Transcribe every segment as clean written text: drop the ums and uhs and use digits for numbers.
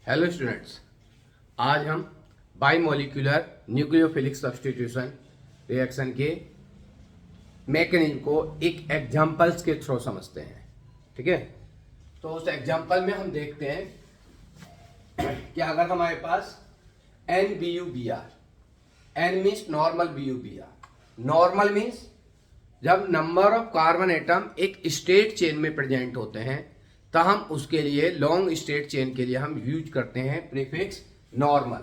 Hello students, आज हम बाइमोलिक्यूलर nucleophilic substitution reaction के मैकेनिज्म को एक एग्जांपल्स के थ्रू समझते हैं। ठीक है, तो उस एग्जांपल में हम देखते हैं कि अगर हमारे पास NBuBr, N means normal, BuBr normal means जब नंबर ऑफ कार्बन एटम एक स्टेट चेन में प्रेजेंट होते हैं तो हम उसके लिए लॉन्ग स्टेट चेन के लिए हम यूज करते हैं प्रीफिक्स नॉर्मल,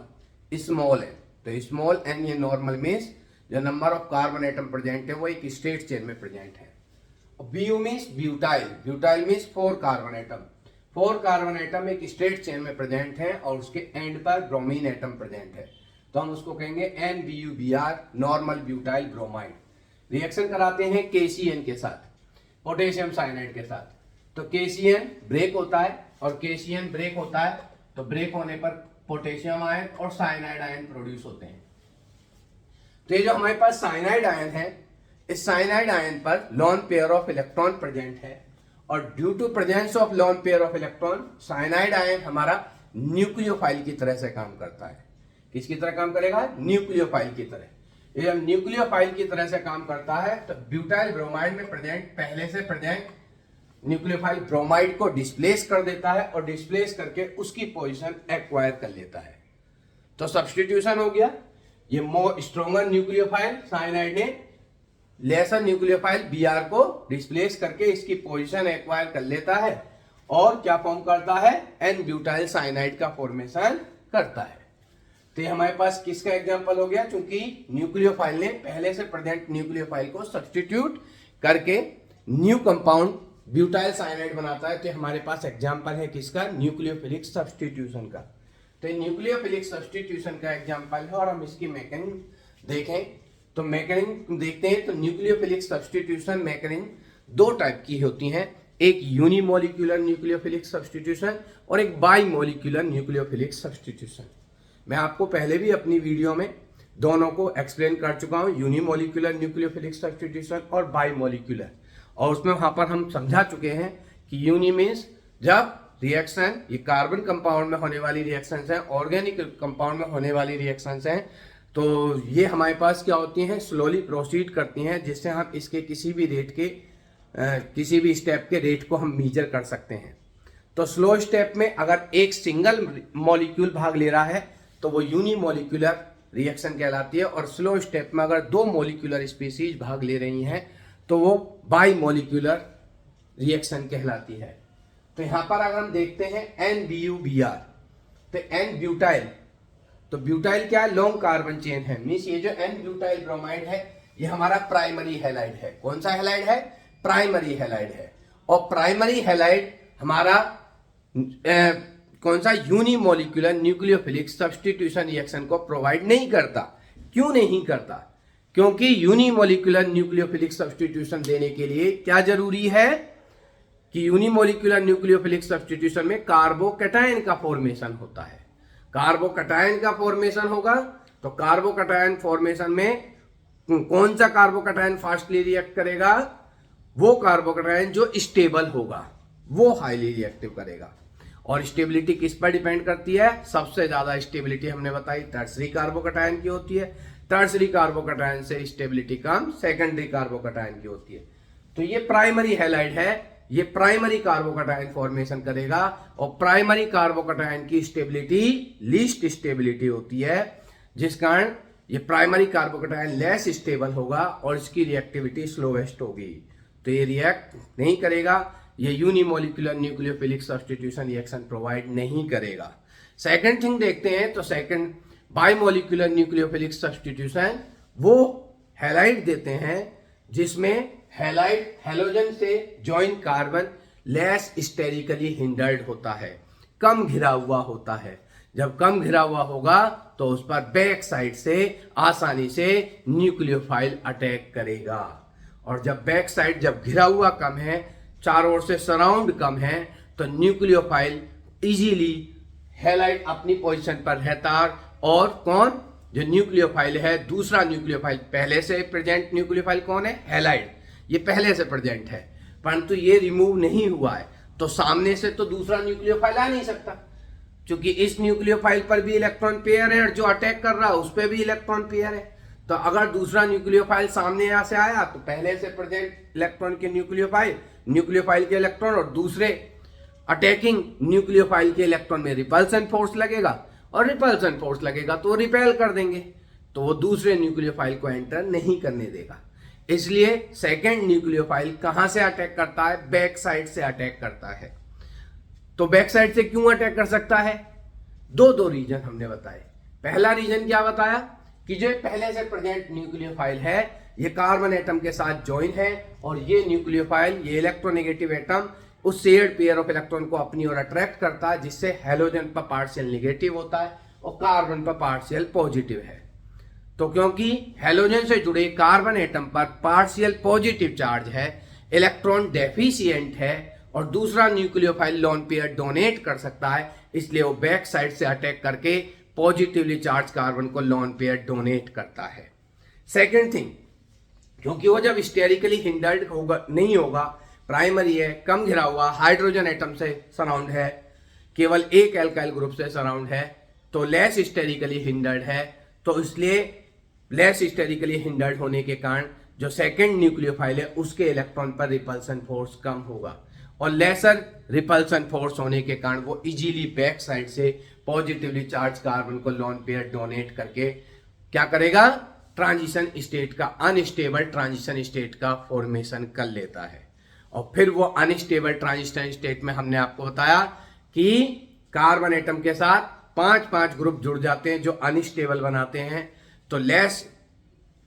स्मॉल एन। तो स्मॉल एन ये नॉर्मल मीन्स जो number of carbon atom present है वो एक स्टेट चेन में प्रेजेंट है। B means butyl, butyl means 4 carbon atom, 4 carbon atom एक स्टेट चेन में प्रेजेंट है और उसके एंड पर ब्रोमीन एटम प्रेजेंट है, तो हम उसको कहेंगे NBuBr normal butyl bromide. Reaction कराते हैं KCN के साथ, पोटेशियम साइनाइड के साथ। तो KCN ब्रेक होता है और KCN ब्रेक होता है तो ब्रेक होने पर पोटेशियम आयन और साइनाइड आयन प्रोड्यूस होते हैं। तो ये जो हमारे पास साइनाइड आयन है, इस साइनाइड आयन पर lone pair of electron present है और due to presence of lone pair of electron cyanide ion हमारा न्यूक्लियोफाइल की तरह से काम करता है। किसकी तरह काम करेगा? न्यूक्लियोफाइल की तरह। ये जब न्यूक्लियोफाइल की तरह से काम करता है तो ब्यूटाइल ब्रोमाइड में पहले से प्रेजेंट न्यूक्लियोफाइल ब्रोमाइड को डिस्प्लेस कर देता है और डिस्प्लेस करके उसकी पोजीशन एक्वायर कर लेता है। तो सब्स्टिट्यूशन हो गया। ये मोर स्ट्रॉन्गर न्यूक्लियोफाइल साइनाइड ने लेसर न्यूक्लियोफाइल Br को डिस्प्लेस करके इसकी पोजीशन एक्वायर कर लेता है और क्या फॉर्म करता है? N ब्यूटाइल साइनाइड का फॉर्मेशन करता है। तो हमारे पास किसका एग्जांपल हो गया? क्योंकि न्यूक्लियोफाइल ने पहले से प्रेजेंट न्यूक्लियोफाइल को सब्स्टिट्यूट करके न्यू कंपाउंड ब्यूटाइल साइनाइड बनाता है। तो हमारे पास एग्जांपल है किसका? न्यूक्लियोफिलिक सब्स्टिट्यूशन का। तो न्यूक्लियोफिलिक सब्स्टिट्यूशन का एग्जांपल है और हम इसकी मैकेनिज्म देखें तो मैकेनिज्म देखते हैं। तो न्यूक्लियोफिलिक सब्स्टिट्यूशन मैकेनिज्म 2 टाइप की होती हैं, एक यूनिमोलिक्यूलर न्यूक्लियोफिलिक सब्स्टिट्यूशन और एक बाइमोलिक्यूलर न्यूक्लियोफिलिक सब्स्टिट्यूशन। मैं आपको पहले भी अपनी वीडियो में दोनों को एक्सप्लेन कर चुका हूं, यूनिमोलिक्यूलर न्यूक्लियोफिलिक सब्स्टिट्यूशन और बाइमोलिक्यूलर, और उसमें वहां पर हम समझा चुके हैं कि यूनि मीन्स जब रिएक्शन ये कार्बन कंपाउंड में होने वाली रिएक्शंस हैं, ऑर्गेनिक कंपाउंड में होने वाली रिएक्शंस हैं, तो ये हमारे पास क्या होती हैं? स्लोली प्रोसीड करती हैं, जिससे हम इसके किसी भी रेट के किसी भी स्टेप के रेट को हम मेजर कर सकते हैं। तो स्लो स्टेप में अगर एक सिंगल मॉलिक्यूल भाग ले रहा है तो वो यूनिमोलिक्यूलर रिएक्शन कहलाती है, और स्लो स्टेप में अगर 2 मॉलिक्यूलर स्पीसीज भाग ले रही हैं तो वो बाइमोलिक्यूलर रिएक्शन कहलाती है। तो यहां पर अगर हम देखते हैं NBuBr, तो N ब्यूटाइल, तो ब्यूटाइल क्या है? लॉन्ग कार्बन चेन है, मींस ये जो N ब्यूटाइल ब्रोमाइड है ये हमारा प्राइमरी हैलाइड है। कौन सा हैलाइड है? प्राइमरी हैलाइड है। और प्राइमरी हैलाइड हमारा कौन सा? यूनिमोलिक्यूलर न्यूक्लियोफिलिक सब्स्टिट्यूशन रिएक्शन को प्रोवाइड नहीं करता। क्यों नहीं करता? क्योंकि यूनिमोलिक्यूलर न्यूक्लियोफिलिक सब्स्टिट्यूशन देने के लिए क्या जरूरी है कि यूनिमोलिक्यूलर न्यूक्लियोफिलिक सब्स्टिट्यूशन में कार्बोकैटायन का फॉर्मेशन होता है। कार्बोकैटायन का फॉर्मेशन होगा तो कार्बोकैटायन फॉर्मेशन में कौन सा कार्बोकैटायन फास्टली रिएक्ट करेगा? वो कार्बोकैटायन जो स्टेबल होगा वो हाईली रिएक्टिव करेगा। और स्टेबिलिटी किस पर डिपेंड करती है? सबसे ज्यादा स्टेबिलिटी हमने बताई टर्सरी कार्बोकैटायन की होती है। टर्सरी कार्बोकैटायन से स्टेबिलिटी कम सेकेंडरी कार्बोकैटायन की होती है। तो ये प्राइमरी हैलाइड है, ये प्राइमरी कार्बोकैटायन फॉर्मेशन करेगा और प्राइमरी कार्बोकैटायन की स्टेबिलिटी लीस्ट स्टेबिलिटी होती है, जिस कारण ये प्राइमरी कार्बोकैटायन लेस स्टेबल होगा और इसकी रिएक्टिविटी स्लोएस्ट होगी। तो ये रिएक्ट नहीं करेगा, ये unimolecular nucleophilic substitution reaction provide नहीं करेगा। सेकंड थिंग देखते हैं, तो सेकंड बाइमोलिक्यूलर न्यूक्लियोफिलिक सब्स्टिट्यूशन वो हैलाइड देते हैं जिसमें हैलाइड हैलोजन से join carbon less sterically hindered होता है, कम घिरा हुआ होता है। जब कम घिरा हुआ होगा तो उस पर बैक साइड से आसानी से न्यूक्लियोफाइल अटैक करेगा, और जब बैक साइड जब घिरा हुआ कम है, चारों ओर से सराउंड कम है, तो न्यूक्लियोफाइल इजीली हैलाइड अपनी पोजीशन पर रहता है। और कौन? जो न्यूक्लियोफाइल है, दूसरा न्यूक्लियोफाइल, पहले से प्रेजेंट न्यूक्लियोफाइल कौन है? हैलाइड, ये पहले से प्रेजेंट है परंतु ये रिमूव नहीं हुआ है, तो सामने से तो दूसरा न्यूक्लियोफाइल आ नहीं सकता। क्योंकि इस न्यूक्लियोफाइल पर भी इलेक्ट्रॉन पेयर है और जो अटैक कर रहा है उस पर भी इलेक्ट्रॉन पेयर है। तो अगर दूसरा न्यूक्लियोफाइल सामने यहां से आया तो पहले से प्रेजेंट इलेक्ट्रॉन के न्यूक्लियोफाइल के इलेक्ट्रॉन और दूसरे अटैकिंग न्यूक्लियोफाइल के इलेक्ट्रॉन में रिपल्सन फोर्स लगेगा, और रिपल्सन फोर्स लगेगा तो रिपेल कर देंगे, तो वो दूसरे न्यूक्लियोफाइल को एंटर नहीं करने देगा। इसलिए सेकेंड न्यूक्लियोफाइल कहां से अटैक करता है? बैक साइड से अटैक करता है। तो बैक साइड से क्यों अटैक कर सकता है? दो रीजन हमने बताए। पहला रीजन क्या बताया कि जो पहले से प्रेजेंट न्यूक्लियोफाइल है ये कार्बन एटम के साथ ज्वाइन है, और ये न्यूक्लियोफाइल, ये इलेक्ट्रोनेगेटिव एटम उस शेयर्ड पेयर ऑफ इलेक्ट्रॉन को अपनी ओर अट्रैक्ट करता है, जिससे हेलोजन पर पार्शियल नेगेटिव होता है और कार्बन पर पार्शियल पॉजिटिव है। तो क्योंकि हेलोजन से जुड़े कार्बन एटम पर पार्शियल पॉजिटिव चार्ज है, इलेक्ट्रॉन डेफिशिएंट है और दूसरा न्यूक्लियोफाइल लोन पेयर डोनेट कर सकता है, इसलिए वो बैक साइड से अटैक करके पॉजिटिवली चार्ज कार्बन को लोन पेयर डोनेट करता है। सेकेंड थिंग, क्योंकि वो जब स्टेरिकली हिंडर्ड होगा नहीं होगा, प्राइमरी है, कम घिरा हुआ, हाइड्रोजन एटम से सराउंड है, केवल एक एल्काइल ग्रुप से सराउंड है, तो लेस स्टेरिकली हिंडर्ड है, तो इसलिए लेस स्टेरिकली हिंडर्ड होने के कारण जो सेकेंड न्यूक्लियोफाइल है उसके इलेक्ट्रॉन पर रिपल्सन फोर्स कम होगा, और लेसर रिपल्सन फोर्स होने के कारण वो इजीली बैक साइड से पॉजिटिवली चार्ज कार्बन को लोन पेयर डोनेट करके क्या करेगा? ट्रांजिशन स्टेट का, अनस्टेबल ट्रांजिशन स्टेट का फॉर्मेशन कर लेता है। और फिर वो अनस्टेबल ट्रांजिशन स्टेट में हमने आपको बताया कि कार्बन एटम के साथ 5-5 ग्रुप जुड़ जाते हैं जो अनस्टेबल बनाते हैं। तो लेस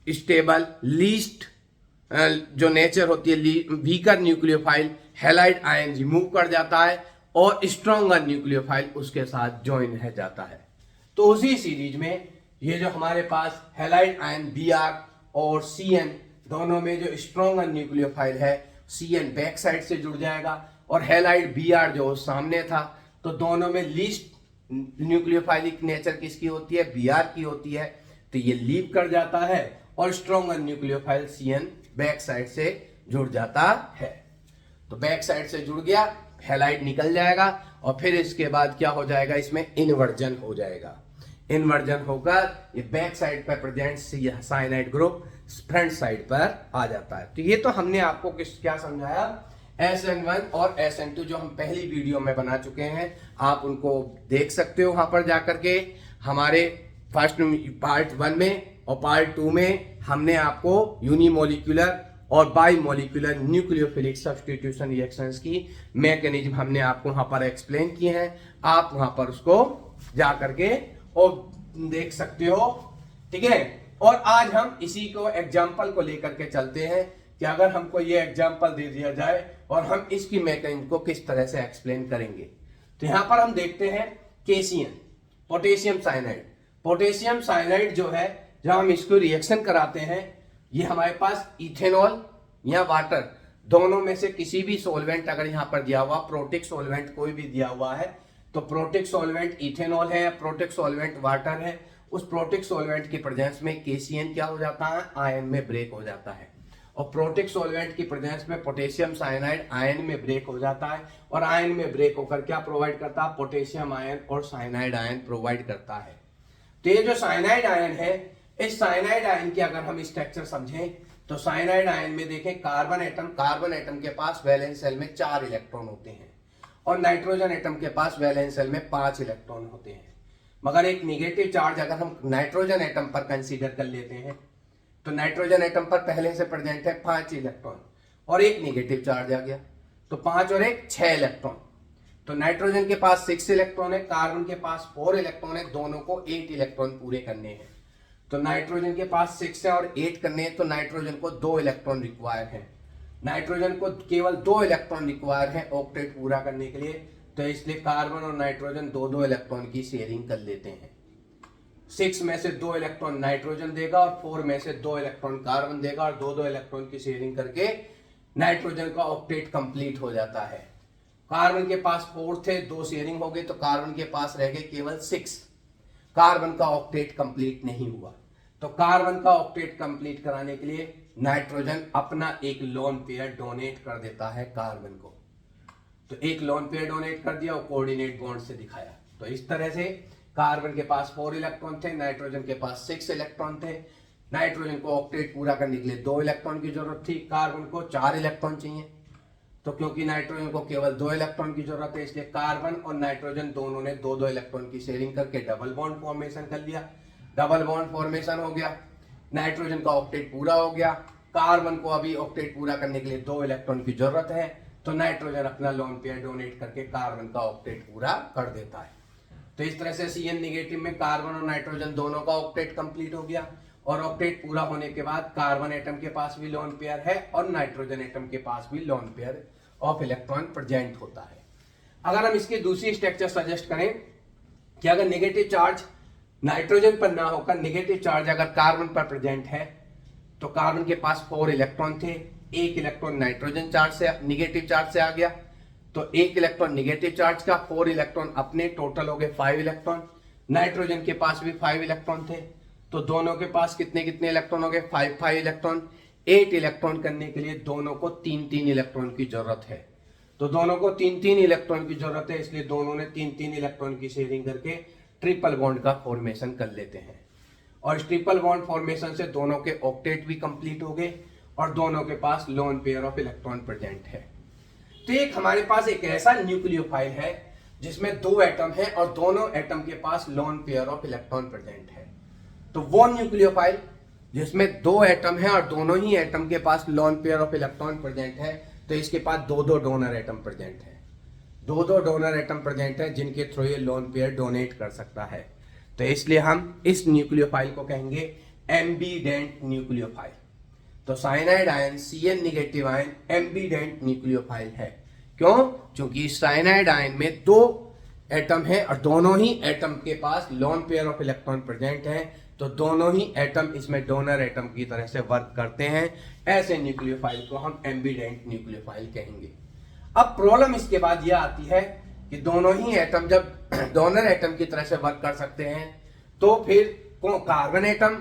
स्टेबल, लीस्ट जो नेचर होती है weaker nucleophile halide ion remove कर जाता है, और स्ट्रॉन्गर न्यूक्लियोफाइल उसके साथ ज्वाइन है जाता है। तो उसी सीरीज में ये जो हमारे पास हैलाइड आयन Br और Cn दोनों में जो स्ट्रॉन्गर न्यूक्लियोफाइल है, Cn बैक साइड से जुड़ जाएगा, और हैलाइड Br जो सामने था, तो दोनों में लीस्ट न्यूक्लियोफाइलिक नेचर किसकी होती है? Br की होती है, तो ये लीव कर जाता है, और stronger nucleophile Cn back side से जुड़ जाता है। तो बैक साइड से जुड़ गया, हैलाइड निकल जाएगा, और फिर इसके बाद क्या हो जाएगा? इसमें इन्वर्जन हो जाएगा। इन्वर्जन होकर ये बैक साइड पर present cyanide group front side पर आ जाता है। तो ये तो हमने आपको क्या समझाया? SN1 और SN2 जो हम पहली वीडियो में बना चुके हैं, आप उनको देख सकते हो वहां पर जाकर के। हमारे फर्स्ट पार्ट 1 में और पार्ट 2 में हमने आपको यूनिमोलिकुलर और बाईमोलिकुलर न्यूक्लियोफिलिक सब्स्टिट्यूशन रिएक्शंस की मैकेनिज्म हमने आपको वहां पर एक्सप्लेन किए हैं। आप वहां पर उसको जा करके और देख सकते हो, ठीक है। और आज हम इसी को एग्जाम्पल को लेकर के चलते हैं कि अगर हमको ये एग्जाम्पल दे दिया जाए और हम इसकी मैकेनिज्म को किस तरह से एक्सप्लेन करेंगे। तो यहां पर हम देखते हैं KCN, potassium cyanide. Potassium cyanide जो है, जब हम इसको रिएक्शन कराते हैं, ये हमारे पास इथेनॉल या वाटर दोनों में से किसी भी सोलवेंट अगर यहाँ पर दिया हुआ, प्रोटिक सोलवेंट कोई भी दिया हुआ है, तो प्रोटिक सोलवेंट इथेनॉल है, प्रोटिक सोलवेंट वाटर है, उस प्रोटिक सोलवेंट की प्रेजेंस में KCN क्या हो जाता है? आयन में ब्रेक हो जाता है। और प्रोटिक सोलवेंट की प्रेजेंस में पोटेशियम साइनाइड आयन में ब्रेक हो जाता है, और आयन में ब्रेक होकर क्या प्रोवाइड करता है? पोटेशियम आयन और साइनाइड आयन प्रोवाइड करता है। तो ये जो साइनाइड आयन है, इस साइनाइड आयन की अगर हम स्ट्रक्चर समझें, तो साइनाइड आयन में देखें कार्बन एटम के पास वैलेंस शेल में 4 इलेक्ट्रॉन होते हैं, और नाइट्रोजन एटम के पास वैलेंस शेल में 5 इलेक्ट्रॉन होते हैं। मगर एक निगेटिव चार्ज अगर हम नाइट्रोजन एटम पर कंसीडर कर लेते हैं, तो नाइट्रोजन एटम पर पहले से प्रेजेंट है 5 इलेक्ट्रॉन, और एक निगेटिव चार्ज आ गया, तो 5 और 1 6 इलेक्ट्रॉन। तो नाइट्रोजन के पास 6 इलेक्ट्रॉन है, कार्बन के पास 4 इलेक्ट्रॉन है, दोनों को 8 इलेक्ट्रॉन पूरे करने हैं। तो नाइट्रोजन के पास 6 है और 8 करने हैं, तो नाइट्रोजन को 2 इलेक्ट्रॉन रिक्वायर है। नाइट्रोजन को केवल 2 इलेक्ट्रॉन रिक्वायर है ऑक्टेट पूरा करने के लिए, तो इसलिए कार्बन और नाइट्रोजन 2-2 इलेक्ट्रॉन की शेयरिंग कर लेते हैं। 6 में से 2 इलेक्ट्रॉन नाइट्रोजन देगा और 4 में से 2 इलेक्ट्रॉन कार्बन देगा, और 2-2 इलेक्ट्रॉन की शेयरिंग करके नाइट्रोजन का ऑक्टेट कंप्लीट हो जाता है। कार्बन के पास 4 थे, 2 शेयरिंग हो गई, तो कार्बन के पास रह गए केवल 6। कार्बन का ऑक्टेट कंप्लीट नहीं हुआ, तो कार्बन का ऑक्टेट कंप्लीट कराने के लिए नाइट्रोजन अपना एक लोन पेयर डोनेट कर देता है कार्बन को। तो एक लोन पेयर डोनेट कर दिया और कोऑर्डिनेट बॉन्ड से दिखाया, तो इस तरह से कार्बन के पास 4 इलेक्ट्रॉन थे, नाइट्रोजन के पास 6 इलेक्ट्रॉन थे। नाइट्रोजन को ऑक्टेट पूरा करने के लिए 2 इलेक्ट्रॉन की जरूरत थी, कार्बन को 4 इलेक्ट्रॉन चाहिए। तो क्योंकि नाइट्रोजन को केवल 2 इलेक्ट्रॉन की जरूरत है, इसलिए कार्बन और नाइट्रोजन दोनों ने 2-2 इलेक्ट्रॉन की शेयरिंग करके डबल बॉन्ड फॉर्मेशन कर लिया। डबल बॉन्ड फॉर्मेशन हो गया, नाइट्रोजन का ऑक्टेट पूरा हो गया। कार्बन को अभी ऑक्टेट पूरा करने के लिए 2 इलेक्ट्रॉन की जरूरत है, तो नाइट्रोजन अपना लोन पेयर डोनेट करके कार्बन का ऑक्टेट पूरा कर देता है। तो इस तरह से Cn निगेटिव में कार्बन और नाइट्रोजन दोनों का ऑक्टेट कंप्लीट हो गया, और ऑक्टेट पूरा होने के बाद कार्बन एटम के पास भी लोन पेयर है और नाइट्रोजन एटम के पास भी loan pair of electron present होता है। अगर हम इसकी दूसरी स्ट्रक्चर सजेस्ट करें कि अगर नेगेटिव चार्ज नाइट्रोजन पर ना होकर नेगेटिव चार्ज अगर कार्बन पर प्रेजेंट है, तो कार्बन के पास 4 इलेक्ट्रॉन थे, 1 इलेक्ट्रॉन नाइट्रोजन चार्ज से नेगेटिव चार्ज से आ गया, तो 1 इलेक्ट्रॉन नेगेटिव चार्ज का, 4 इलेक्ट्रॉन अपने, टोटल हो गए 5 इलेक्ट्रॉन। नाइट्रोजन के पास भी 5 इलेक्ट्रॉन थे, तो दोनों के पास कितने कितने इलेक्ट्रॉन हो गए, 5 इलेक्ट्रॉन। 8 इलेक्ट्रॉन करने के लिए दोनों को 3-3 इलेक्ट्रॉन की जरूरत है, तो दोनों को 3-3 इलेक्ट्रॉन की जरूरत है, इसलिए दोनों ने 3-3 इलेक्ट्रॉन की शेयरिंग करके ट्रिपल बॉन्ड का फॉर्मेशन कर लेते हैं। और इस ट्रिपल बॉन्ड फॉर्मेशन से दोनों के ऑक्टेट भी कंप्लीट हो गए और दोनों के पास lone pair of electron present है। तो एक हमारे पास एक ऐसा न्यूक्लियोफाइल है जिसमें 2 एटम है और दोनों एटम के पास lone pair of electron present है। तो वो न्यूक्लियोफाइल जिसमें 2 एटम है और दोनों ही एटम के पास lone pair of electron present है, तो इसके पास 2-2 डोनर एटम प्रेजेंट है। 2-2 डोनर एटम प्रेजेंट है जिनके थ्रू ये लोन पेयर डोनेट कर सकता है। तो इसलिए हम इस न्यूक्लियोफाइल को कहेंगे एम्बीडेंट न्यूक्लियोफाइल। तो cyanide ion Cn negative ion ambident nucleophile है। क्यों? क्योंकि साइनाइड आयन में 2 एटम है और दोनों ही एटम के पास lone pair of electron present है, तो दोनों ही एटम इसमें डोनर एटम की तरह से वर्क करते हैं। ऐसे न्यूक्लियोफाइल को हम एम्बीडेंट न्यूक्लियोफाइल कहेंगे। अब प्रॉब्लम इसके बाद यह आती है कि दोनों ही एटम जब डोनर एटम की तरह से वर्क कर सकते हैं, तो फिर कार्बन एटम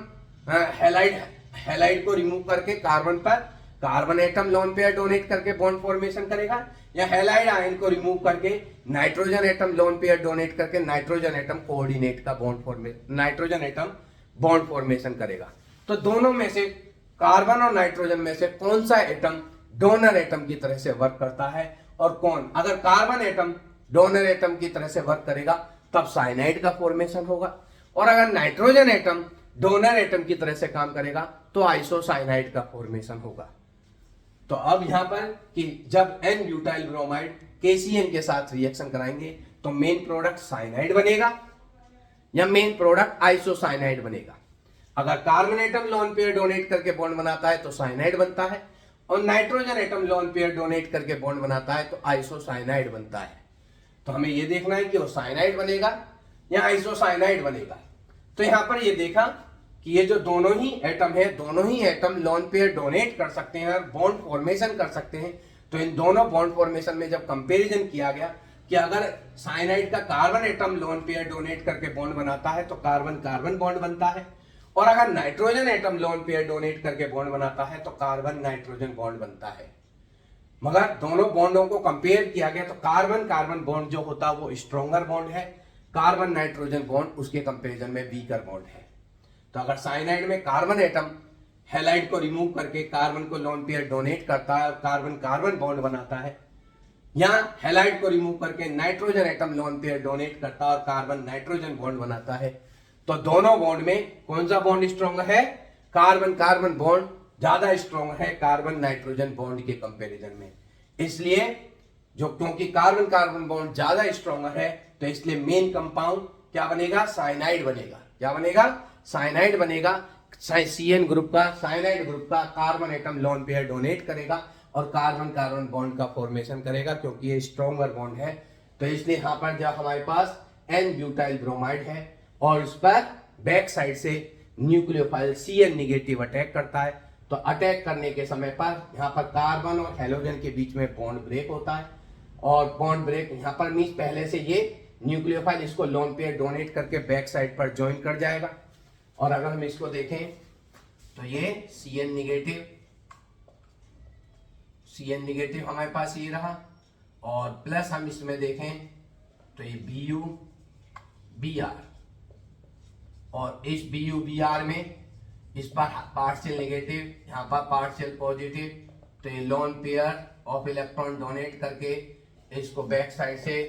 हैलाइड को रिमूव करके कार्बन पर carbon atom lone pair donate करके बॉन्ड फॉर्मेशन करेगा, या हैलाइड आयन को रिमूव करके nitrogen atom lone pair donate करके नाइट्रोजन एटम कोऑर्डिनेट का bond formation, nitrogen atom bond formation करेगा। तो दोनों में से कार्बन और नाइट्रोजन में से कौन सा एटम डोनर एटम की तरह से वर्क करता है और कौन? अगर कार्बन एटम डोनर एटम की तरह से वर्क करेगा तब साइनाइड का फॉर्मेशन होगा, और अगर नाइट्रोजन एटम डोनर एटम की तरह से काम करेगा तो आइसोसाइनाइड का फॉर्मेशन होगा। तो अब यहां पर कि जब एन ब्यूटाइल ब्रोमाइड KCN के साथ रिएक्शन कराएंगे तो मेन प्रोडक्ट साइनाइड बनेगा या मेन प्रोडक्ट आइसोसाइनाइड बनेगा। अगर carbon atom lone pair donate करके बॉन्ड बनाता है तो साइनाइड बनता है, और nitrogen atom lone pair donate करके बॉन्ड बनाता है तो आइसोसाइनाइड बनता है। तो हमें यह देखना है कि वो साइनाइड बनेगा या आइसोसाइनाइड बनेगा। तो यहां पर ये देखा कि ये जो दोनों ही एटम है, दोनों ही एटम लोन पेयर डोनेट कर सकते हैं और बॉन्ड फॉर्मेशन कर सकते हैं। तो इन दोनों बॉन्ड फॉर्मेशन में जब कंपैरिजन किया गया कि अगर साइनाइड का carbon atom lone pair donate करके बॉन्ड बनाता है तो कार्बन कार्बन बॉन्ड बनता है, और अगर nitrogen atom lone pair donate करके बॉन्ड बनाता है तो कार्बन नाइट्रोजन बॉन्ड बनता है। मगर दोनों बॉन्डों को कंपेयर किया गया तो कार्बन कार्बन बॉन्ड जो होता है वो स्ट्रॉन्गर बॉन्ड है, कार्बन नाइट्रोजन बॉन्ड उसके कंपैरिजन में वीकर बॉन्ड है। तो अगर साइनाइड में कार्बन एटम हैलाइड को रिमूव करके कार्बन को लोन पेयर डोनेट करता है, कार्बन कार्बन बॉन्ड बनाता है, या हैलाइड को रिमूव करके nitrogen atom lone pair donate करता है और कार्बन नाइट्रोजन बॉन्ड बनाता है, तो दोनों बॉन्ड में कौन सा बॉन्ड स्ट्रॉन्ग है? कार्बन कार्बन बॉन्ड ज्यादा स्ट्रॉन्ग है कार्बन नाइट्रोजन बॉन्ड के कंपैरिजन में। इसलिए जो क्योंकि कार्बन कार्बन बॉन्ड ज्यादा स्ट्रॉन्ग है तो इसलिए मेन कंपाउंड क्या बनेगा? साइनाइड बनेगा। क्या बनेगा? साइनाइड बनेगा। Cn ग्रुप का, साइनाइड ग्रुप का carbon atom lone pair donate करेगा और कार्बन कार्बन बॉन्ड का फॉर्मेशन करेगा, क्योंकि ये स्ट्रॉन्गर बॉन्ड है। तो इसलिए यहां पर जब हमारे पास एन ब्यूटाइल ब्रोमाइड है और उस पर बैक साइड से न्यूक्लियोफाइल Cn निगेटिव अटैक करता है, तो अटैक करने के समय पर यहाँ पर कार्बन और हेलोजन के बीच में बॉन्ड ब्रेक होता है, और बॉन्ड ब्रेक यहाँ पर मीन्स पहले से ये न्यूक्लियोफाइल इसको लोन पेयर डोनेट करके बैक साइड पर ज्वाइन कर जाएगा। और अगर हम इसको देखें तो ये Cn निगेटिव हमारे पास ये रहा, और प्लस हम इसमें देखें तो ये Bu बी आर, और इस बी यू बी आर में इस पर पार्शियल नेगेटिव, यहाँ पर पार्शियल पॉजिटिव, तो ये loan pair of electron donate करके इसको बैक साइड से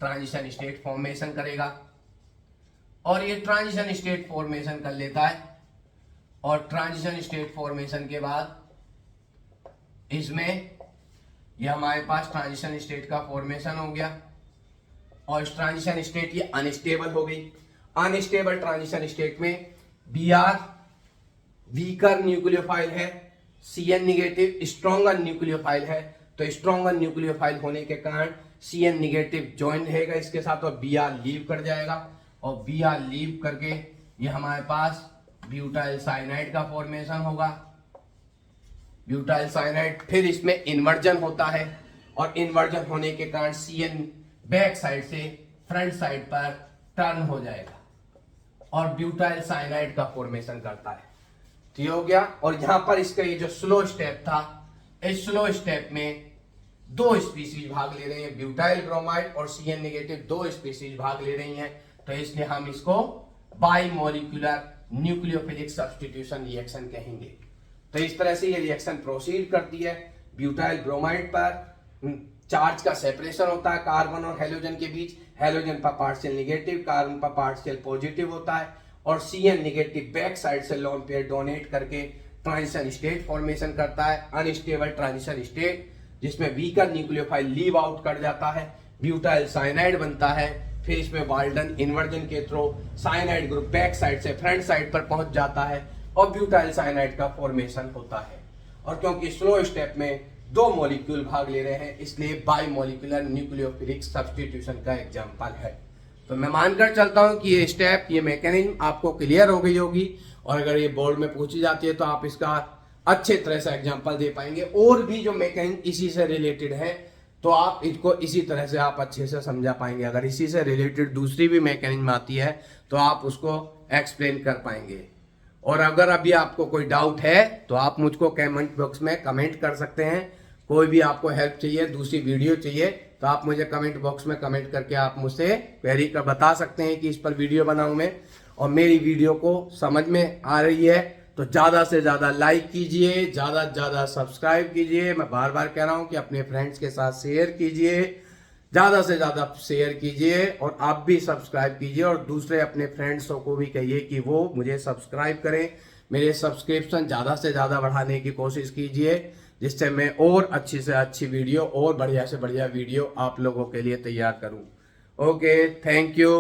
ट्रांजिशन स्टेट फॉर्मेशन करेगा, और ये ट्रांजिशन स्टेट फॉर्मेशन कर लेता है। और ट्रांजिशन स्टेट फॉर्मेशन के बाद इसमें ये हमारे पास ट्रांजिशन स्टेट का फॉर्मेशन हो गया, और इस ट्रांजिशन स्टेट ये अनस्टेबल हो गई। अनस्टेबल ट्रांजिशन स्टेट में बी आर वीकर न्यूक्लियोफाइल है, CN निगेटिव स्ट्रॉन्गर न्यूक्लियोफाइल है, तो स्ट्रॉन्गर न्यूक्लियोफाइल होने के कारण CN निगेटिव ज्वाइन रहेगा इसके साथ, और बी आर लीव कर जाएगा, और बी आर लीव करके ये हमारे पास ब्यूटाइल साइनाइड का फॉर्मेशन होगा। ब्यूटाइल साइनाइड, फिर इसमें इन्वर्जन होता है, और इन्वर्जन होने के कारण CN बैक साइड से फ्रंट साइड पर टर्न हो जाएगा और ब्यूटाइल साइनाइड का फॉर्मेशन करता है। तो ये हो गया। और यहां पर इसका ये जो स्लो स्टेप था, इस स्लो स्टेप में दो स्पीसीज भाग ले रहे हैं, ब्यूटाइल ब्रोमाइड और CN नेगेटिव दो स्पीसीज भाग ले रही हैं, तो इसलिए हम इसको by molecular nucleophilic substitution reaction कहेंगे। तो इस तरह से ये रिएक्शन प्रोसीड करती है। ब्यूटाइल ब्रोमाइड पर चार्ज का सेपरेशन होता है कार्बन और हेलोजन के बीच, हेलोजन पर पार्शियल नेगेटिव, कार्बन पर पार्शियल पॉजिटिव होता है, और CN नेगेटिव बैक साइड से लोन पेयर डोनेट करके ट्रांजिशन स्टेट फॉर्मेशन करता है, अनस्टेबल ट्रांजिशन स्टेट, जिसमें वीकर न्यूक्लियोफाइल लीव आउट कर जाता है, ब्यूटाइल साइनाइड बनता है, फिर इसमें वाल्डन इन्वर्जन के through cyanide group back side से फ्रंट साइड पर पहुंच जाता है, और ब्यूटाइल साइनाइड का फॉर्मेशन होता है। और क्योंकि स्लो स्टेप में दो मॉलिक्यूल भाग ले रहे हैं, इसलिए बाई मॉलिक्यूलर न्यूक्लियोफिलिक सब्स्टिट्यूशन का एग्जांपल है। तो मैं मानकर चलता हूं कि ये स्टेप, ये मैकेनिज्म आपको क्लियर हो गई होगी, और अगर ये बोर्ड में पूछी जाती है तो आप इसका अच्छे तरह से एग्जांपल दे पाएंगे। और भी जो मैकेनिज्म इसी से रिलेटेड है तो आप इसको इसी तरह से आप अच्छे से समझा पाएंगे। अगर इसी से रिलेटेड दूसरी भी मैकेनिज्म आती है तो आप उसको एक्सप्लेन कर पाएंगे। और अगर अभी आपको कोई डाउट है तो आप मुझको कमेंट बॉक्स में कमेंट कर सकते हैं। कोई भी आपको हेल्प चाहिए, दूसरी वीडियो चाहिए, तो आप मुझे कमेंट बॉक्स में कमेंट करके आप मुझसे क्वेरी कर बता सकते हैं कि इस पर वीडियो बनाऊं मैं। और मेरी वीडियो को समझ में आ रही है तो ज़्यादा से ज़्यादा लाइक कीजिए, ज़्यादा से ज़्यादा सब्सक्राइब कीजिए। मैं बार बार कह रहा हूँ कि अपने फ्रेंड्स के साथ शेयर कीजिए, ज़्यादा से ज़्यादा शेयर कीजिए, और आप भी सब्सक्राइब कीजिए, और दूसरे अपने फ्रेंड्सों को भी कहिए कि वो मुझे सब्सक्राइब करें। मेरे सब्सक्रिप्शन ज़्यादा से ज़्यादा बढ़ाने की कोशिश कीजिए, जिससे मैं और अच्छी से अच्छी वीडियो और बढ़िया से बढ़िया वीडियो आप लोगों के लिए तैयार करूं। Okay, thank you.